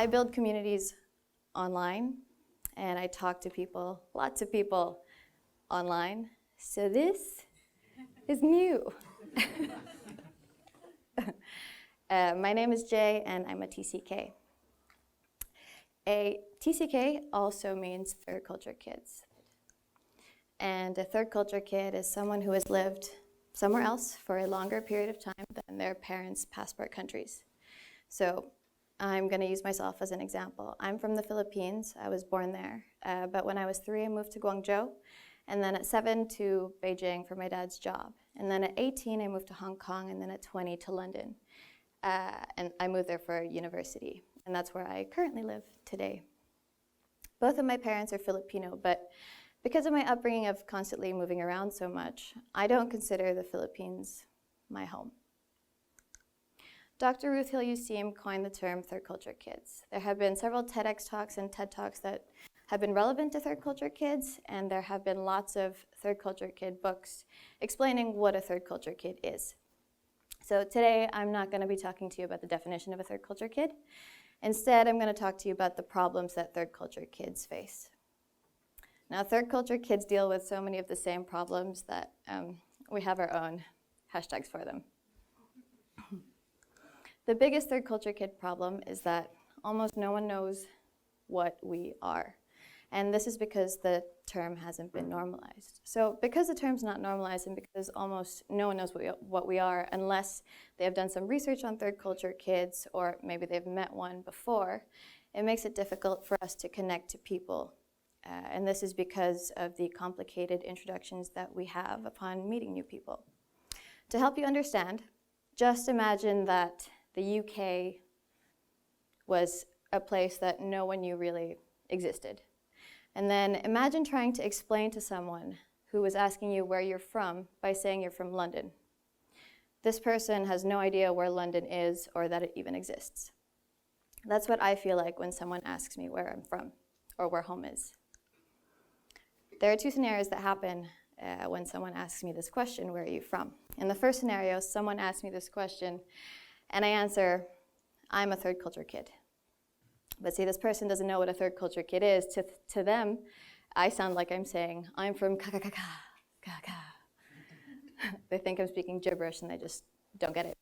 I build communities online, and I talk to people, lots of people online. So this is new. My name is Jay, and I'm a TCK. A TCK also means third culture kids. And a third culture kid is someone who has lived somewhere else for a longer period of time than their parents' passport countries. So I'm going to use myself as an example. I'm from the Philippines. I was born there. But when I was 3, I moved to Guangzhou. And then at 7 to Beijing for my dad's job. And then at 18, I moved to Hong Kong. And then at 20 to London. And I moved there for university. And that's where I currently live today. Both of my parents are Filipino, but because of my upbringing of constantly moving around so much, I don't consider the Philippines my home. Dr. Ruth Hill-Useem coined the term third culture kids. There have been several TEDx talks and TED Talks that have been relevant to third culture kids, and there have been lots of third culture kid books explaining what a third culture kid is. So today, I'm not going to be talking to you about the definition of a third culture kid. Instead, I'm going to talk to you about the problems that third culture kids face. Now, third culture kids deal with so many of the same problems that we have our own hashtags for them. The biggest third culture kid problem is that almost no one knows what we are. And this is because the term hasn't been normalized. So because the term's not normalized and because almost no one knows what we are unless they have done some research on third culture kids or maybe they've met one before, it makes it difficult for us to connect to people. And this is because of the complicated introductions that we have upon meeting new people. To help you understand, just imagine that the UK was a place that no one knew really existed. And then imagine trying to explain to someone who was asking you where you're from by saying you're from London. This person has no idea where London is or that it even exists. That's what I feel like when someone asks me where I'm from or where home is. There are 2 scenarios that happen when someone asks me this question, where are you from? In the first scenario, someone asks me this question and I answer, I'm a third culture kid. But see, this person doesn't know what a third culture kid is. To them, I sound like I'm saying, I'm from ka-ka-ka-ka. They think I'm speaking gibberish and they just don't get it.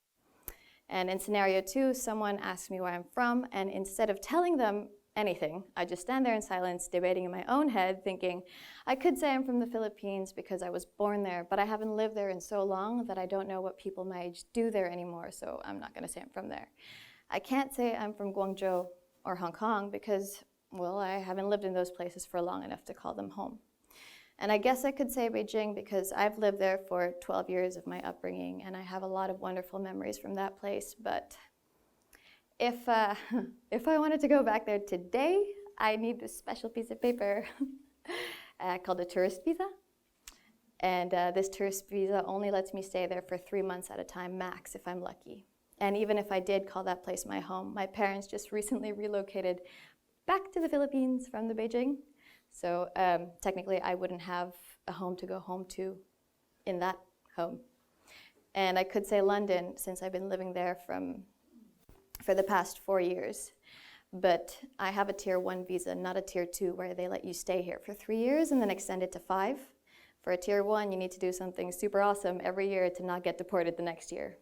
And in scenario 2, someone asks me where I'm from, and instead of telling them anything, I just stand there in silence, debating in my own head, thinking, I could say I'm from the Philippines because I was born there, but I haven't lived there in so long that I don't know what people my age do there anymore, so I'm not going to say I'm from there. I can't say I'm from Guangzhou or Hong Kong because, well, I haven't lived in those places for long enough to call them home. And I guess I could say Beijing because I've lived there for 12 years of my upbringing and I have a lot of wonderful memories from that place. But if I wanted to go back there today, I need this special piece of paper called a tourist visa. And this tourist visa only lets me stay there for 3 months at a time max if I'm lucky. And even if I did call that place my home, my parents just recently relocated back to the Philippines from the Beijing. So technically, I wouldn't have a home to go home to in that home. And I could say London, since I've been living there for the past 4 years. But I have a Tier 1 visa, not a Tier 2, where they let you stay here for 3 years and then extend it to 5. For a Tier 1, you need to do something super awesome every year to not get deported the next year.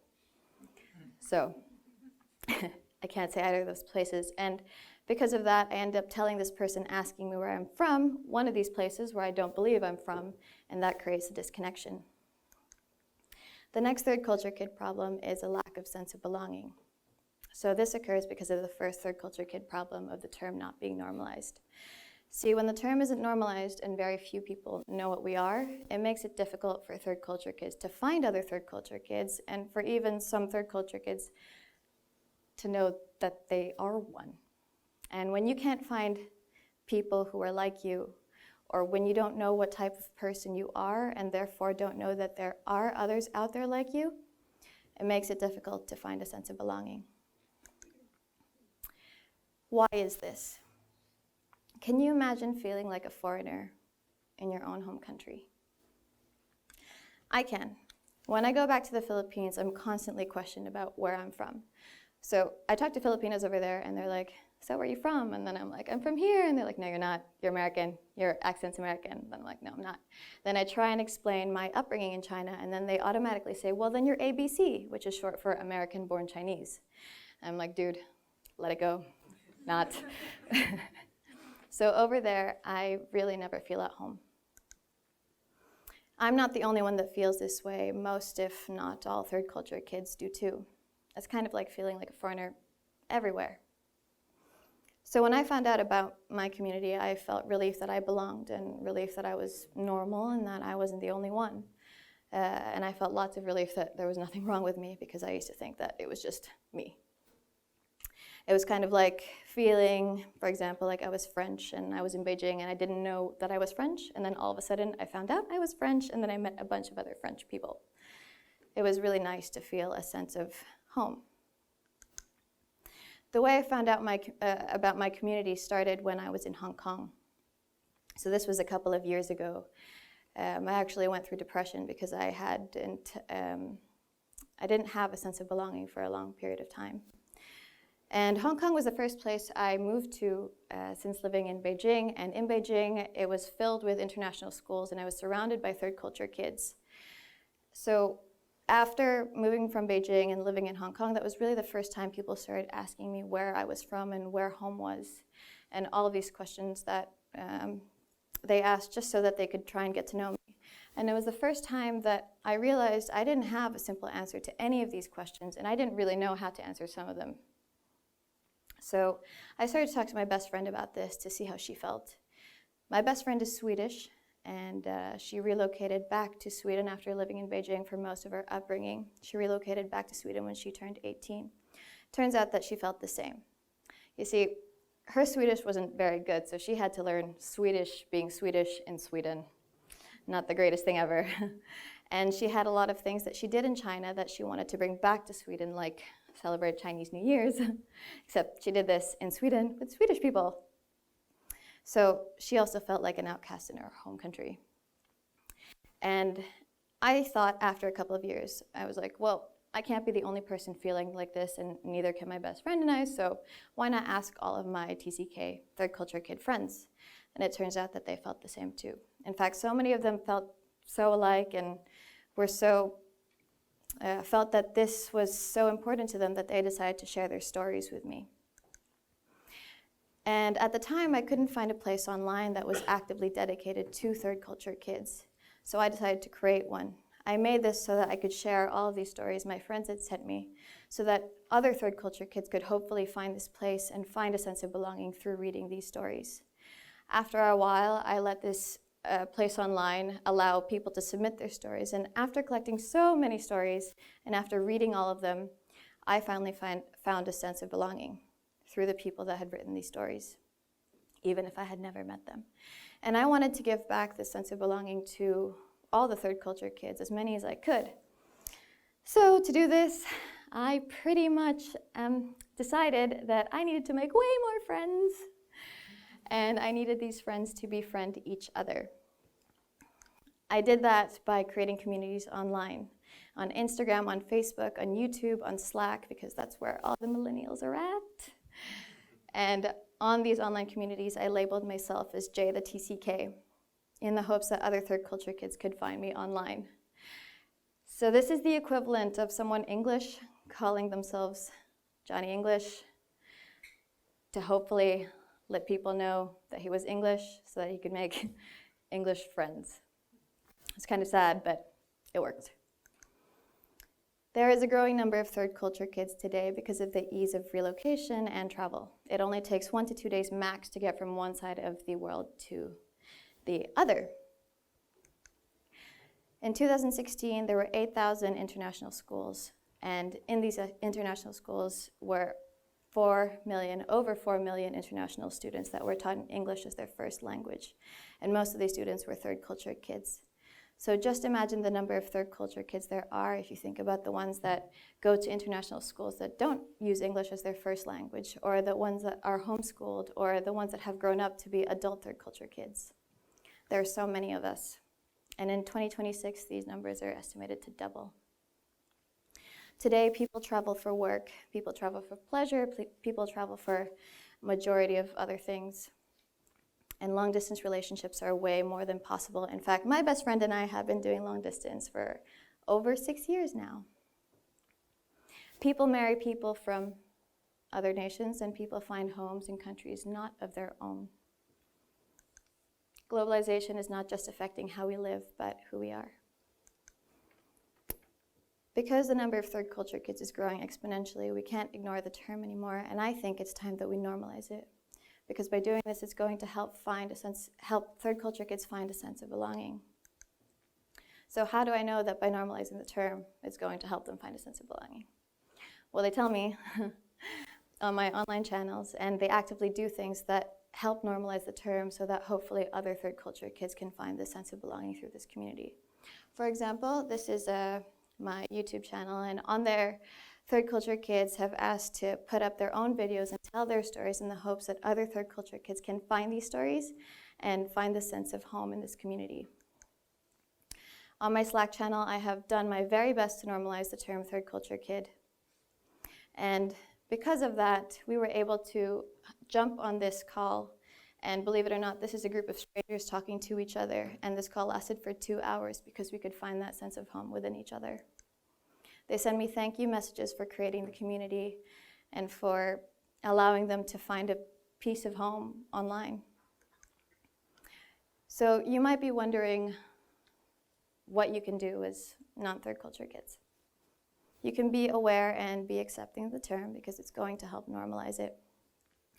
So I can't say either of those places. And because of that, I end up telling this person asking me where I'm from, one of these places where I don't believe I'm from, and that creates a disconnection. The next third culture kid problem is a lack of sense of belonging. So this occurs because of the first third culture kid problem of the term not being normalized. See, when the term isn't normalized and very few people know what we are, it makes it difficult for third culture kids to find other third culture kids, and for even some third culture kids to know that they are one. And when you can't find people who are like you, or when you don't know what type of person you are, and therefore don't know that there are others out there like you, it makes it difficult to find a sense of belonging. Why is this? Can you imagine feeling like a foreigner in your own home country? I can. When I go back to the Philippines, I'm constantly questioned about where I'm from. So I talk to Filipinos over there, and they're like, so where are you from? And then I'm like, I'm from here. And they're like, no, you're not. You're American. Your accent's American. And I'm like, no, I'm not. Then I try and explain my upbringing in China, and then they automatically say, well, then you're ABC, which is short for American-born Chinese. I'm like, dude, let it go. Not. So over there, I really never feel at home. I'm not the only one that feels this way. Most, if not all, third culture kids do too. It's kind of like feeling like a foreigner everywhere. So when I found out about my community, I felt relief that I belonged and relief that I was normal and that I wasn't the only one. And I felt lots of relief that there was nothing wrong with me, because I used to think that it was just me. It was kind of like feeling, for example, like I was French and I was in Beijing and I didn't know that I was French, and then all of a sudden I found out I was French, and then I met a bunch of other French people. It was really nice to feel a sense of home. The way I found out about my community started when I was in Hong Kong. So this was a couple of years ago. I actually went through depression because I didn't have a sense of belonging for a long period of time. And Hong Kong was the first place I moved to since living in Beijing. And in Beijing, it was filled with international schools, and I was surrounded by third culture kids. So after moving from Beijing and living in Hong Kong, that was really the first time people started asking me where I was from and where home was, and all of these questions that they asked just so that they could try and get to know me. And it was the first time that I realized I didn't have a simple answer to any of these questions, and I didn't really know how to answer some of them. So I started to talk to my best friend about this to see how she felt. My best friend is Swedish, and she relocated back to Sweden after living in Beijing for most of her upbringing. She relocated back to Sweden when she turned 18. Turns out that she felt the same. You see, her Swedish wasn't very good, so she had to learn Swedish being Swedish in Sweden. Not the greatest thing ever. And she had a lot of things that she did in China that she wanted to bring back to Sweden, like celebrate Chinese New Year's, except she did this in Sweden with Swedish people. So she also felt like an outcast in her home country. And I thought after a couple of years, I was like, well, I can't be the only person feeling like this, and neither can my best friend and I, so why not ask all of my TCK, third culture kid friends? And it turns out that they felt the same too. In fact, so many of them felt so alike and were so felt that this was so important to them that they decided to share their stories with me. And at the time, I couldn't find a place online that was actively dedicated to third culture kids. So I decided to create one. I made this so that I could share all of these stories my friends had sent me, so that other third culture kids could hopefully find this place and find a sense of belonging through reading these stories. After a while, I let this place online allow people to submit their stories. And after collecting so many stories and after reading all of them, I finally found a sense of belonging through the people that had written these stories, even if I had never met them. And I wanted to give back this sense of belonging to all the third culture kids, as many as I could. So to do this, I pretty much decided that I needed to make way more friends, and I needed these friends to befriend each other. I did that by creating communities online, on Instagram, on Facebook, on YouTube, on Slack, because that's where all the millennials are at. And on these online communities, I labeled myself as Jay the TCK, in the hopes that other third culture kids could find me online. So this is the equivalent of someone English calling themselves Johnny English to hopefully let people know that he was English so that he could make English friends. It's kind of sad, but it worked. There is a growing number of third culture kids today because of the ease of relocation and travel. It only takes 1 to 2 days max to get from one side of the world to the other. In 2016, there were 8,000 international schools, and in these international schools were over 4 million international students that were taught in English as their first language, and most of these students were third culture kids. So just imagine the number of third culture kids there are if you think about the ones that go to international schools that don't use English as their first language, or the ones that are homeschooled, or the ones that have grown up to be adult third culture kids. There are so many of us. And in 2026, these numbers are estimated to double. Today, people travel for work, people travel for pleasure, people travel for majority of other things. And long distance relationships are way more than possible. In fact, my best friend and I have been doing long distance for over 6 years now. People marry people from other nations, and people find homes in countries not of their own. Globalization is not just affecting how we live, but who we are. Because the number of third culture kids is growing exponentially, we can't ignore the term anymore, and I think it's time that we normalize it. Because by doing this, it's going to help third culture kids find a sense of belonging. So how do I know that by normalizing the term, it's going to help them find a sense of belonging? Well, they tell me on my online channels, and they actively do things that help normalize the term so that hopefully other third culture kids can find this sense of belonging through this community. For example, this is my YouTube channel, and on there, third culture kids have asked to put up their own videos and tell their stories in the hopes that other third culture kids can find these stories and find the sense of home in this community. On my Slack channel, I have done my very best to normalize the term third culture kid. And because of that, we were able to jump on this call, and believe it or not, this is a group of strangers talking to each other, and this call lasted for 2 hours because we could find that sense of home within each other. They send me thank you messages for creating the community and for allowing them to find a piece of home online. So you might be wondering what you can do as non-third culture kids. You can be aware and be accepting of the term because it's going to help normalize it.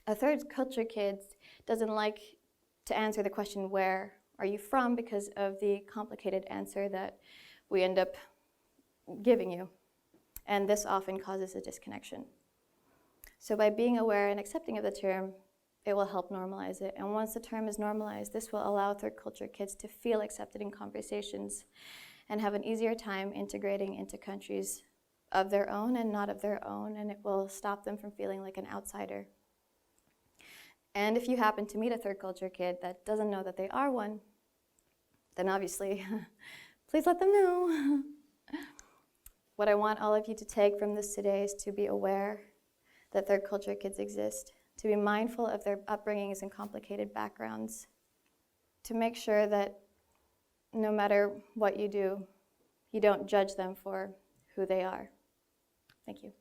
A third culture kid doesn't like to answer the question, where are you from, because of the complicated answer that we end up giving you. And this often causes a disconnection. So by being aware and accepting of the term, it will help normalize it. And once the term is normalized, this will allow third culture kids to feel accepted in conversations and have an easier time integrating into countries of their own and not of their own, and it will stop them from feeling like an outsider. And if you happen to meet a third culture kid that doesn't know that they are one, then obviously, please let them know. What I want all of you to take from this today is to be aware that third culture kids exist, to be mindful of their upbringings and complicated backgrounds, to make sure that no matter what you do, you don't judge them for who they are. Thank you.